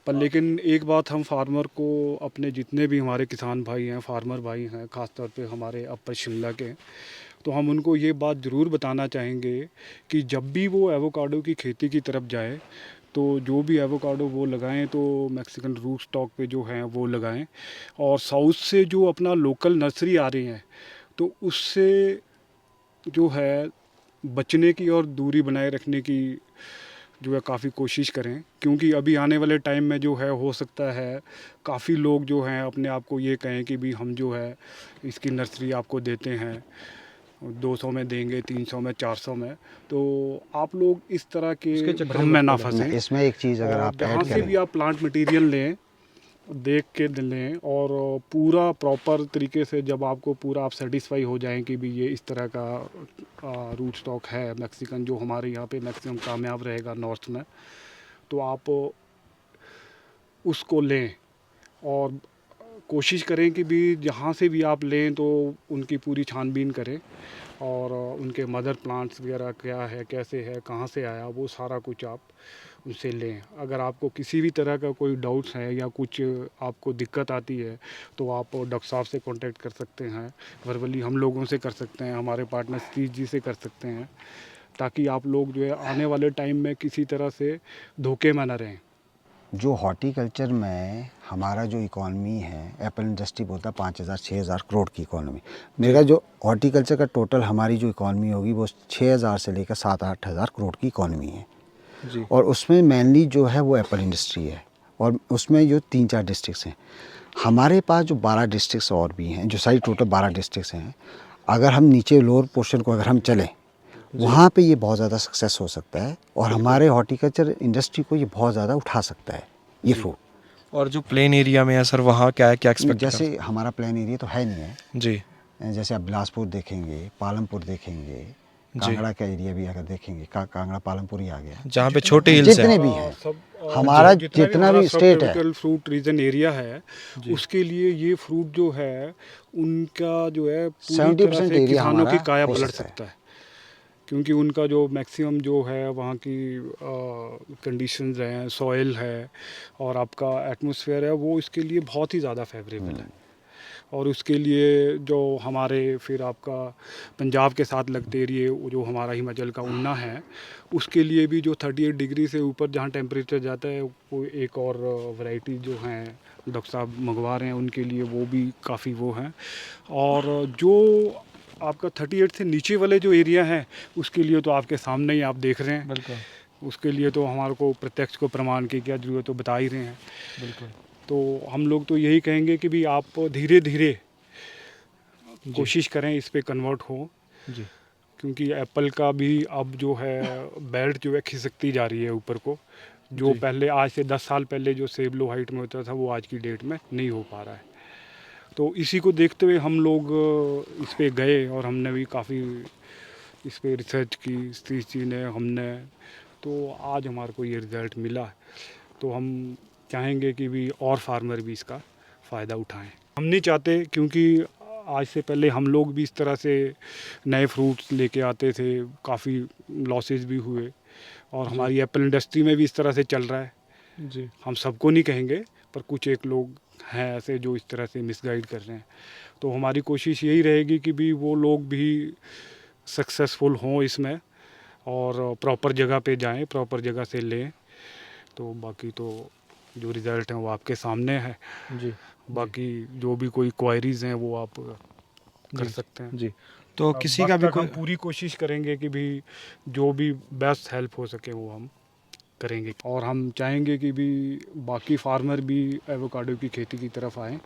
पर लेकिन एक बात हम फार्मर को, अपने जितने भी हमारे किसान भाई हैं, फार्मर भाई हैं, ख़ासतौर पे हमारे अपर शिमला के, तो हम उनको ये बात ज़रूर बताना चाहेंगे कि जब भी वो एवोकाडो की खेती की तरफ जाए तो जो भी एवोकाडो वो लगाएं तो मैक्सिकन रूट स्टॉक पे जो हैं वो लगाएं। और साउथ से जो अपना लोकल नर्सरी आ रही हैं तो उससे जो है बचने की और दूरी बनाए रखने की जो है काफ़ी कोशिश करें, क्योंकि अभी आने वाले टाइम में जो है हो सकता है काफ़ी लोग जो हैं अपने आप को ये कहें कि भी हम जो है इसकी नर्सरी आपको देते हैं 200 में देंगे, 300 में, 400 में, तो आप लोग इस तरह
उसके
के
चक्कर
भ्रम
में
में ना
मत पड़ें।
फंसें।
इसमें एक चीज़ अगर
और
आप
जहाँ
ऐड
से भी
करें,
आप प्लांट मटेरियल लें देख के लें, और पूरा प्रॉपर तरीके से जब आपको पूरा आप सेटिस्फाई हो जाएं कि भी ये इस तरह का रूट स्टॉक है मैक्सिकन जो हमारे यहाँ पे मैक्सिमम कामयाब रहेगा नॉर्थ में, तो आप उसको लें। और कोशिश करें कि भी जहाँ से भी आप लें तो उनकी पूरी छानबीन करें और उनके मदर प्लांट्स वगैरह क्या है, कैसे है, कहाँ से आया, वो सारा कुछ आप उनसे लें। अगर आपको किसी भी तरह का कोई डाउट्स है या कुछ आपको दिक्कत आती है तो आप डॉक्टर साहब से कांटेक्ट कर सकते हैं, वर्बली हम लोगों से कर सकते हैं, हमारे पार्टनर सतीश जी से कर सकते हैं, ताकि आप लोग जो है आने वाले टाइम में किसी तरह से धोखे में ना रहें।
जो हॉर्टिकल्चर में हमारा जो इकॉनमी है, एप्पल इंडस्ट्री बोलता है 5,000-6,000 करोड़ की इकॉनमी। मेरा जो हॉर्टिकल्चर का टोटल हमारी जो इकॉनमी होगी वो 6,000 से लेकर 7-8 हज़ार करोड़ की इकॉनमी है।
जी
और उसमें मेनली जो है वो एप्पल इंडस्ट्री है, और उसमें जो 3-4 डिस्ट्रिक्ट्स हैं। हमारे पास जो 12 डिस्ट्रिक्ट्स और भी हैं, जो सारी टोटल 12 डिस्ट्रिक्ट्स हैं, अगर हम नीचे लोअर पोर्शन को अगर हम चलें वहाँ पे ये बहुत ज़्यादा सक्सेस हो सकता है, और हमारे हॉर्टिकल्चर इंडस्ट्री को ये बहुत ज़्यादा उठा सकता है ये फ्रूट।
और जो प्लेन एरिया में है सर वहाँ क्या है, क्या एक्सपेक्ट
जैसे हमारा प्लान एरिया तो है नहीं है,
जी
जैसे आप बिलासपुर देखेंगे, पालमपुर देखेंगे, कांगड़ा का एरिया भी अगर देखेंगे, कांगड़ा पालमपुर ही आ गया,
जहाँ पे छोटे हिल्स
जितने
हैं।
भी हैं,
सब
हमारा जितना भी स्टेट है,
फ्रूट रीजन एरिया है उसके लिए ये फ्रूट जो है उनका जो है पूरी तरह
70%
से
एरिया
किसानों की
हमारा
काया
हो
पलट
सकता है।
सकता है, क्योंकि उनका जो मैक्सिमम जो है वहाँ की कंडीशंस हैं, सॉइल है और आपका एटमॉस्फेयर है, वो इसके लिए बहुत ही ज़्यादा फेवरेबल है। और उसके लिए जो हमारे फिर आपका पंजाब के साथ लगते एरिए जो हमारा हिमाचल का ऊना है, उसके लिए भी जो 38 डिग्री से ऊपर जहाँ टेम्परेचर जाता है, वो एक और वैरायटी जो हैं डॉक्टर साहब मंगवा रहे हैं, उनके लिए वो भी काफ़ी वो हैं। और जो आपका 38 से नीचे वाले जो एरिया हैं, उसके लिए तो आपके सामने ही आप देख रहे हैं।
बिल्कुल
उसके लिए तो हमारे को प्रत्यक्ष को प्रमाण की क्या ज़रूरत, तो बता ही रहे हैं।
बिल्कुल
तो हम लोग तो यही कहेंगे कि भी आप धीरे धीरे कोशिश करें इस पे कन्वर्ट हो,
जी
क्योंकि एप्पल का भी अब जो है बेल्ट जो है खिसकती जा रही है ऊपर को। जो
जी।
पहले आज से 10 साल पहले जो सेब लो हाइट में होता था, वो आज की डेट में नहीं हो पा रहा है। तो इसी को देखते हुए हम लोग इस पे गए और हमने भी काफ़ी इस पे रिसर्च की, इस चीज़ ने हमने, तो आज हमारे को ये रिज़ल्ट मिला। तो हम चाहेंगे कि भी और फार्मर भी इसका फ़ायदा उठाएं। हम नहीं चाहते, क्योंकि आज से पहले हम लोग भी इस तरह से नए फ्रूट्स लेके आते थे, काफ़ी लॉसेस भी हुए, और हमारी एप्पल इंडस्ट्री में भी इस तरह से चल रहा है।
जी
हम सबको नहीं कहेंगे, पर कुछ एक लोग हैं ऐसे जो इस तरह से मिसगाइड कर रहे हैं। तो हमारी कोशिश यही रहेगी कि भी वो लोग भी सक्सेसफुल हों इसमें, और प्रॉपर जगह पे जाएं, प्रॉपर जगह से लें। तो बाकी तो जो रिज़ल्ट हैं वो आपके सामने है।
जी
बाकी जो भी कोई क्वायरीज़ हैं वो आप कर
जी
सकते हैं।
जी। तो
अब
किसी
वक्त
का भी
तक
कोई
हम पूरी कोशिश करेंगे कि भी जो भी बेस्ट हेल्प हो सके वो हम करेंगे। और हम चाहेंगे कि भी बाकी फार्मर भी एवोकाडो की खेती की तरफ आएँ,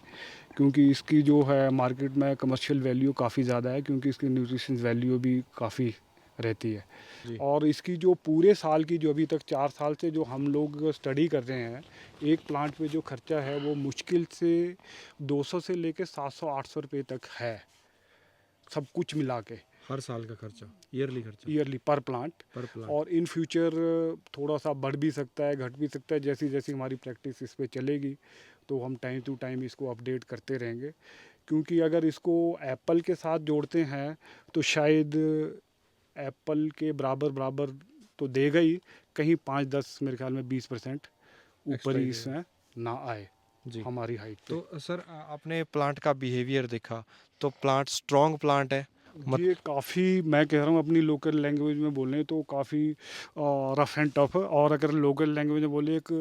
क्योंकि इसकी जो है मार्केट में कमर्शियल वैल्यू काफ़ी ज़्यादा है, क्योंकि इसकी न्यूट्रिशन वैल्यू भी काफ़ी रहती है।
जी
और इसकी जो पूरे साल की जो अभी तक 4 साल से जो हम लोग स्टडी कर रहे हैं, एक प्लांट पे जो खर्चा है वो मुश्किल से 200 से लेके 700-800 रुपये तक है, सब कुछ मिला के,
हर साल का खर्चा, ईयरली खर्चा
ईयरली पर प्लांट।
पर प्लांट।
और इन फ्यूचर थोड़ा सा बढ़ भी सकता है, घट भी सकता है, जैसी जैसी हमारी प्रैक्टिस इस पे चलेगी, तो हम टाइम टू टाइम इसको अपडेट करते रहेंगे। क्योंकि अगर इसको एप्पल के साथ जोड़ते हैं तो शायद एप्पल के बराबर बराबर तो देगा ही, कहीं 5-10 मेरे ख्याल में 20% ऊपर
Extra
ही
ही
इसमें ना आए
जी।
हमारी हाइट पे।
तो सर आपने प्लांट का बिहेवियर देखा, तो प्लांट स्ट्रॉन्ग प्लांट है।
ये काफ़ी, मैं कह रहा हूँ अपनी लोकल लैंग्वेज में बोलें तो काफ़ी रफ एंड टफ है। और अगर लोकल लैंग्वेज में बोले, एक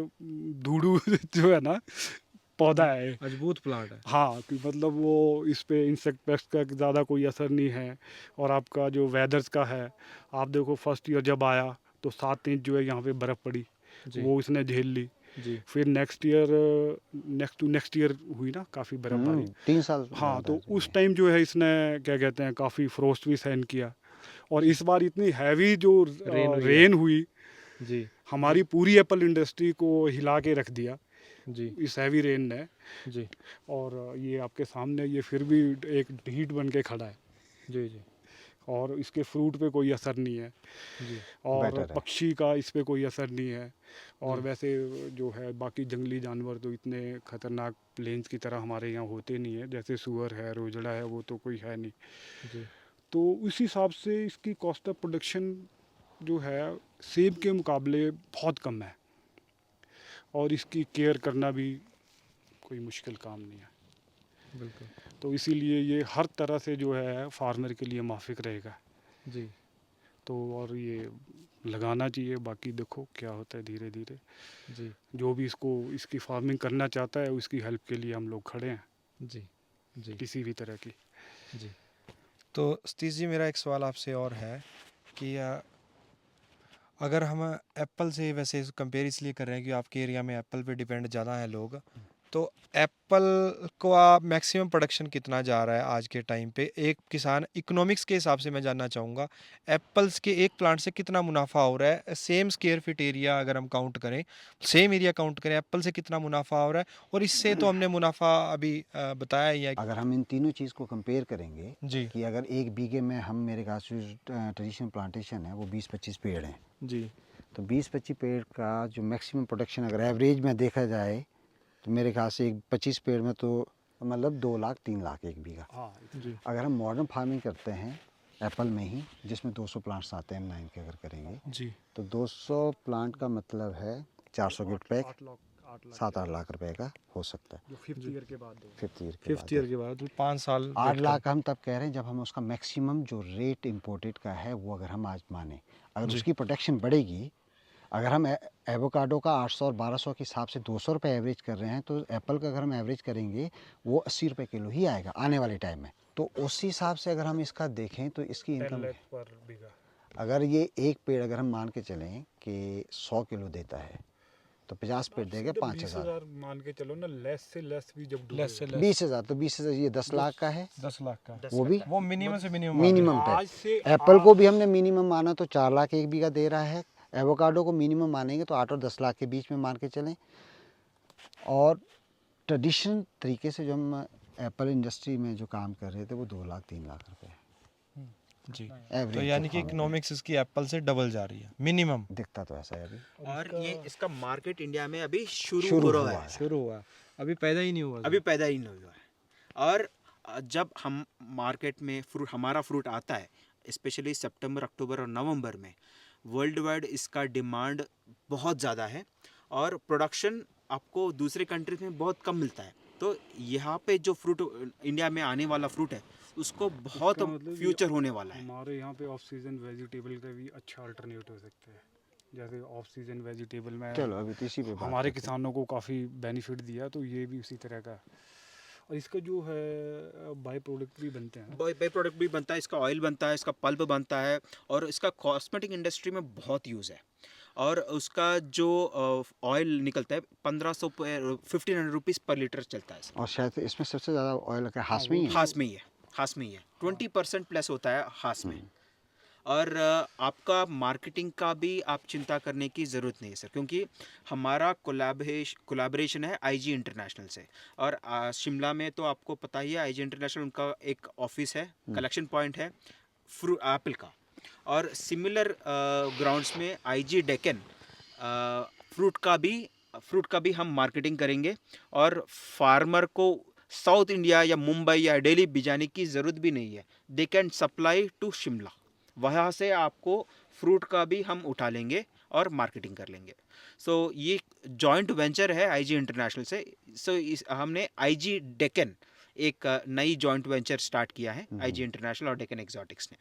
धूड़ू जो है ना, पौधा है।
मजबूत प्लांट है।
हाँ, कि मतलब वो इस पे इंसेक्ट पेस्ट का ज़्यादा कोई असर नहीं है। और आपका जो वेदर्स का है, आप देखो फर्स्ट ईयर जब आया तो 7 इंच जो है यहाँ पे बर्फ़ पड़ी,
जी
वो इसने झेल ली।
जी
फिर नेक्स्ट ईयर हुई ना काफ़ी बर्फ़बारी।
3 साल
हाँ, तो
लगातार
उस टाइम जो है इसने क्या कहते हैं काफ़ी फ्रोस्ट भी सहन किया। और इस बार इतनी हैवी जो
रेन हुई है।
रेन हुई,
जी
हमारी पूरी एप्पल इंडस्ट्री को हिला के रख दिया
जी
इस हैवी रेन ने।
जी
और ये आपके सामने ये फिर भी एक ढीठ बन के खड़ा है,
जी जी
और इसके फ्रूट पे कोई असर नहीं है,
जी
और
बेटर है।
पक्षी का इस पे कोई असर नहीं है। और
जी।
वैसे जो है बाकी जंगली जानवर तो इतने खतरनाक प्लेन्स की तरह हमारे यहाँ होते नहीं है, जैसे सुअर है, रोजड़ा है, वो तो कोई है नहीं।
जी
तो उस हिसाब से इसकी कॉस्ट ऑफ प्रोडक्शन जो है सेब के मुकाबले बहुत कम है, और इसकी केयर करना भी कोई मुश्किल काम नहीं है।
बिल्कुल
तो इसीलिए ये हर तरह से जो है फार्मर के लिए माफिक रहेगा।
जी
तो और ये लगाना चाहिए, बाकी देखो क्या होता है धीरे धीरे।
जी
जो भी इसको इसकी फार्मिंग करना चाहता है उसकी हेल्प के लिए हम लोग खड़े हैं,
जी जी
किसी भी तरह की।
जी। तो सतीश जी, मेरा एक सवाल आपसे और है कि अगर हम एप्पल से वैसे कंपेयर इसलिए कर रहे हैं कि आपके एरिया में एप्पल पे डिपेंड ज़्यादा है लोग, तो एप्पल को आप मैक्सिमम प्रोडक्शन कितना जा रहा है आज के टाइम पे? एक किसान इकोनॉमिक्स के हिसाब से मैं जानना चाहूँगा, एप्पल्स के एक प्लांट से कितना मुनाफा हो रहा है? सेम स्क्वायर फीट एरिया अगर हम काउंट करें, सेम एरिया काउंट करें, एप्पल से कितना मुनाफा हो रहा है? और इससे तो हमने मुनाफा अभी बताया ही है।
अगर हम इन तीनों चीज़ को कंपेयर करेंगे
जी
कि अगर एक बीघे में हम, मेरे ख्याल से ट्रेडिशनल प्लांटेशन है वो 20-25 पेड़ हैं,
जी
तो 20-25 पेड़ का जो मैक्सिमम प्रोडक्शन अगर एवरेज में देखा जाए तो मेरे ख्याल से एक 25 पेड़ में तो मतलब 2 लाख 3 लाख एक बीघा।
हाँ,
जी
अगर हम मॉडर्न फार्मिंग करते हैं एप्पल में ही, जिसमें 200 प्लांट्स आते हैं M9 के अगर करेंगे
जी।
तो 200 प्लांट का मतलब है 400 गिफ्ट पैक 7-8 लाख रुपए का हो सकता है
जो 5th ईयर के बाद
फिफ्थ ईयर के
फिफ्थ
बाद।
ईयर के बाद 5 साल
8 लाख हम तब कह रहे हैं जब हम उसका मैक्सिमम जो रेट इम्पोर्टेड का है वो अगर हम आज माने, अगर
जी।
उसकी प्रोटेक्शन बढ़ेगी, अगर हम एवोकाडो का 800 और 1200 के हिसाब से 200 रुपये एवरेज कर रहे हैं तो एप्पल का अगर हम एवरेज करेंगे वो 80 रुपये किलो ही आएगा आने वाले टाइम में। तो उस हिसाब से अगर हम इसका देखें तो इसकी इनकम,
पर बीघा।
अगर ये एक पेड़ अगर हम मान के चलें कि 100 किलो देता है तो 50 पेड़ देगा 5000,
मान के चलो ना, लेस से लेस भी जब
लेस से लेस
20,000, तो 20,000 ये 10 लाख का है,
10 लाख का,
वो भी
वो मिनिमम से मिनिमम
मिनिमम पे।
आज से
एप्पल को भी हमने मिनिमम माना तो 4 लाख एक बीघा दे रहा है, एवोकाडो को मिनिमम मानेंगे तो 8 और 10 लाख के बीच में मान के चलें। और ट्रेडिशनल तरीके से जो हम एप्पल इंडस्ट्री में जो काम कर रहे थे वो 2 लाख 3 लाख रुपए
जी।
एवरेज
तो यानी कि इकोनॉमिक्स इसकी एप्पल से डबल जा रही है मिनिमम।
दिखता तो ऐसा है अभी,
और ये इसका मार्केट इंडिया में अभी शुरू
शुरू
हो रहा
हुआ
है,
है।
शुरू हुआ, अभी पैदा ही नहीं हुआ।
अभी पैदा ही नहीं हुआ है। और जब हम मार्केट में हमारा फ्रूट आता है, स्पेशली सितंबर, अक्टूबर और नवंबर में, वर्ल्ड वाइड इसका डिमांड बहुत ज़्यादा है और प्रोडक्शन आपको दूसरे कंट्रीज में बहुत कम मिलता है। तो यहाँ पे जो फ्रूट इंडिया में आने वाला फ्रूट है उसको बहुत
इसका मतलब ये
फ्यूचर होने वाला है।
हमारे यहाँ पे ऑफ सीजन वेजिटेबल का भी अच्छा अल्टरनेट हो सकते हैं। जैसे ऑफ सीजन वेजिटेबल में
चलो अभी तो इसी पे बात
हमारे
करते हैं।
किसानों को काफ़ी बेनिफिट दिया, तो ये भी उसी तरह का है। और इसका जो है बाई प्रोडक्ट भी बनते हैं।
बाई प्रोडक्ट भी बनता है, इसका ऑयल बनता है, इसका पल्प बनता है और इसका कॉस्मेटिक इंडस्ट्री में बहुत यूज़ है। और उसका जो ऑयल निकलता है 1500 रुपीज़ पर लीटर चलता है।
और शायद इसमें सबसे ज़्यादा ऑयल का हास में ही है।
हास में ही है, हास में ही है, 20% प्लस होता है हास में। और आपका मार्केटिंग का भी आप चिंता करने की ज़रूरत नहीं है सर, क्योंकि हमारा कोलैबोरेशन है आईजी इंटरनेशनल से। और शिमला में तो आपको पता ही है, आईजी इंटरनेशनल उनका एक ऑफिस है, कलेक्शन पॉइंट है एप्पल का। और सिमिलर ग्राउंड्स में आईजी डेकन फ्रूट का भी हम मार्केटिंग करेंगे। और फार्मर को साउथ इंडिया या मुंबई या दिल्ली भिजाने की ज़रूरत भी नहीं है, they can supply to Shimla. वहाँ से आपको फ्रूट का भी हम उठा लेंगे और मार्केटिंग कर लेंगे। सो ये जॉइंट वेंचर है आईजी इंटरनेशनल से। हमने आईजी डेकन एक नई जॉइंट वेंचर स्टार्ट किया है, आईजी इंटरनेशनल और डेकन एक्सोटिक्स ने।